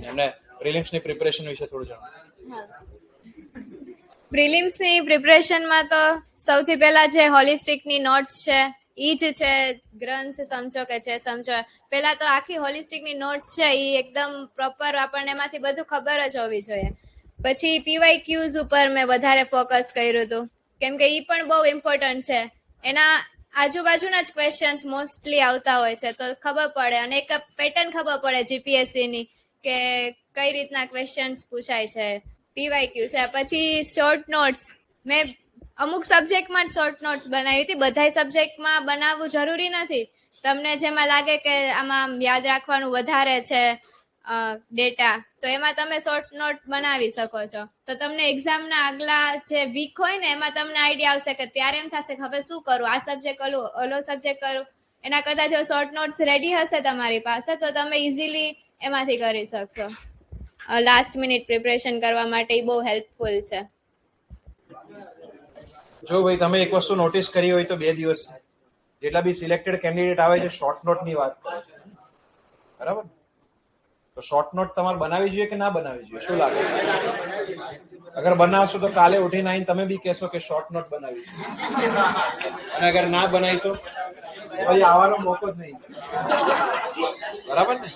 એમને પ્રિલિમ્સની પ્રિપેરેશન વિશે થોડું જણાવો. પ્રિલિમ્સની પ્રિપરેશનમાં તો સૌથી પહેલા જે હોલિસ્ટિકની નોટ્સ છે એ જ છે. ગ્રંથ સમજો કે છે સમજો, પહેલા તો આખી હોલિસ્ટિકની નોટ્સ છે એ એકદમ પ્રોપર આપણને એમાંથી બધું ખબર જ હોવી જોઈએ. પછી પીવાય ક્યુઝ ઉપર મેં વધારે ફોકસ કર્યું હતું, કેમ કે એ પણ બહુ ઇમ્પોર્ટન્ટ છે. એના આજુબાજુના જ ક્વેશ્ચન્સ મોસ્ટલી આવતા હોય છે, તો ખબર પડે અને એક પેટર્ન ખબર પડે જીપીએસસીની કે કઈ રીતના ક્વેશ્ચન્સ પૂછાય છે. પીવાય ક્યુ છે. પછી શોર્ટ નોટ્સ મેં અમુક સબ્જેક્ટમાં જ શોર્ટ નોટ્સ બનાવી હતી, બધાય સબ્જેક્ટમાં બનાવવું જરૂરી નથી. તમને જેમાં લાગે કે આમાં યાદ રાખવાનું વધારે છે ડેટા, તો એમાં તમે શોર્ટ નોટ્સ બનાવી શકો છો. તો તમને એક્ઝામના આગલા જે વીક હોય ને એમાં તમને આઈડિયા આવશે કે ત્યારે એમ થશે કે હવે શું કરું, આ સબ્જેક્ટ કરું, ઓલો સબ્જેક્ટ કરું. એના કરતાં જો શોર્ટ નોટ્સ રેડી હશે તમારી પાસે તો તમે ઇઝીલી એમાંથી કરી શકશો. લાસ્ટ મિનિટ પ્રિપરેશન કરવા માટે બહુ હેલ્પફુલ છે. જો ભાઈ તમે એક વસ્તુ નોટિસ કરી હોય તો 2 દિવસ જેટલા બી સિલેક્ટેડ કેન્ડિડેટ આવે છે શોર્ટ નોટની વાત કરે છે, બરાબર? તો શોર્ટ નોટ તમારે બનાવવી જોઈએ કે ના બનાવવી જોઈએ, શું લાગે? અગર બનાવશો તો કાલે ઉઠીને આવીને તમે બી કહેશો કે શોર્ટ નોટ બનાવી છે, અને અગર ના બનાવી તો પછી આવવાનો મોકો જ નહીં, બરાબર ને?